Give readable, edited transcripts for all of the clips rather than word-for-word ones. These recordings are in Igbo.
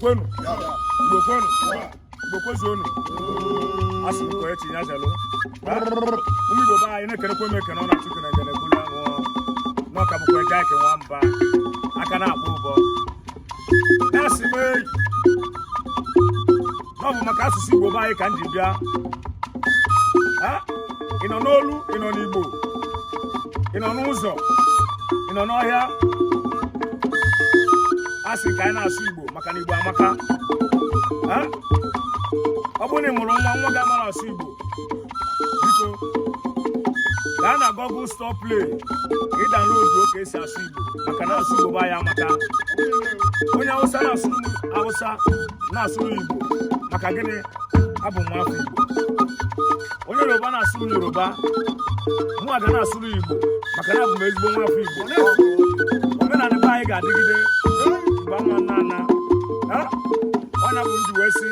kwenu Igbo kwezonu asị ko echi ya jelo Igbo ba anyị na-ekere kwe meke na ọ na-achụke na ngene kwulu ahụ n'ọka bụkwa eje ake nwamba aka na-akpụ ụbọ na-asị m eyi n'ọbụ maka asụsụ Igbo ba anyị ka m ji bịa ị nọ n'olu ị nọ n'Igbo ị nọ n'ụzọ ị nọ n'ọhịa asị ka anyị na-asụ Igbo maka na Igbo amaka ọ bụrụ na ị mụrụ nwa ga-amara asụ Igbo biko gaa na Google Store Play ka ị download ka esi asụ Igbo maka na asụ Igbo bụ anyị amaka onye Hausa na-asụ Hausa na-asụrụ Igbo maka gịnị abụ nwa afọ Igbo onye Yoruba na-asụrụ Yoruba nwa ga na-asụrụ Igbo maka na abụ m ezigbo nwa afọ Igbo omenala be anyị ga-adịgide Igbo ama nna onye bụ ndị wee sị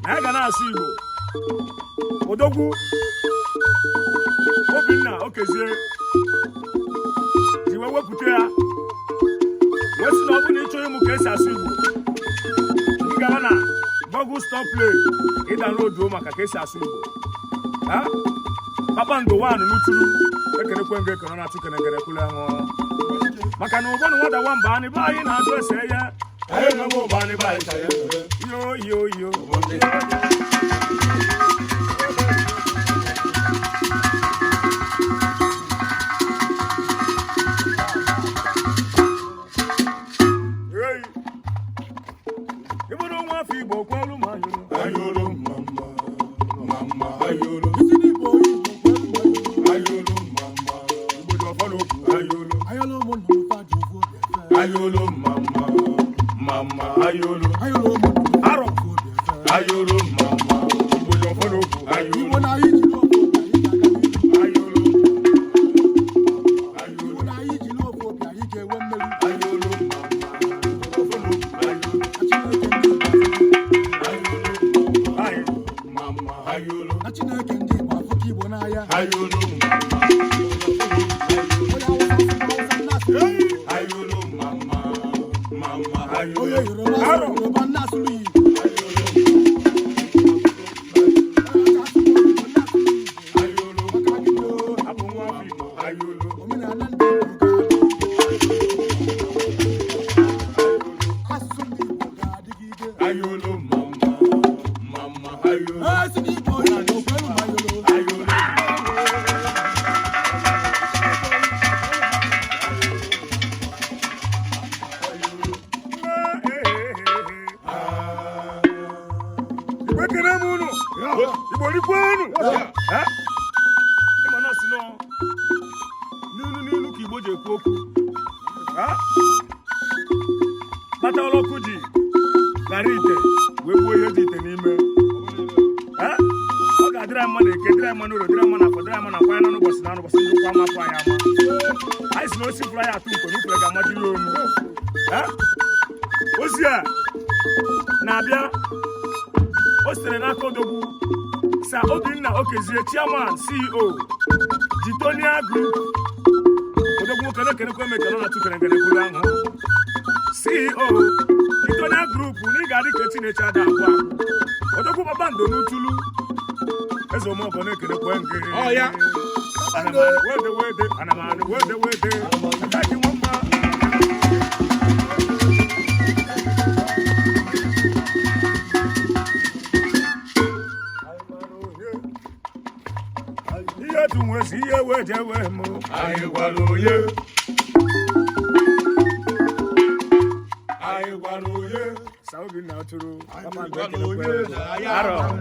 na ya ga na-asụ Igbo Odogwu Obinna Okezie ji wee wepụta ya wee sị na ọ bụ na ịchọ ịmụ ka esi asụ Igbo ị gara na Google Store Play ị download maka ka esi asụ Igbo kpakpando wanụ n'utulu ekerekwe nga ekene na-atụ kenegere kwulu ahụ maka na ụbọnụ nwada nwamba anyị be anyị na-ajụ ese ya yo ịbụrụ nwa afọ Igbo kwelu ma ayolo mama ayolo ayolo mama ayolo aro ayolo mama bojo fodo ayolo na yi jilo ayolo na yi jilo ko bi ayi ke we mmeri ayolo mama ayolo na Chineke ndị Igbo afọ Igbo na ya ayolo n'ilu ka Igbo ji ekwu okwu kpata ọlọkụ ji gara ite wee gbuo ihe dị ite n'ime ọ ga-adịrị mma na eke dịrị mma n'ụlọ dịrị mma na afọ dịrị mma na akwa anyị n'ụbọchị na ụbọchị ndị ụkwa amapụ anyị ama anyị si na osi fụrụ anyị atụ mkpe n'ukwu ga-amajiri onu ozi a na-abịa o sitere n'aka Odogwu Sa Obinna Okezie Chairman CEO Jitonia Group Odogwu kenekwe mekana na tukenegene kwulu ahụ CEO Jitonia Group na ị ga-adị ka Chineke ada agwa Odogwu kpakpando n'utulu eze ụmụọgọ na-ekenekwe nge ya anamani wede ataki nwamba ihe tunwezi ihe wejewe m anyị gwara onye Sa Obinna tụrụ kpakpando ekenekwe arọ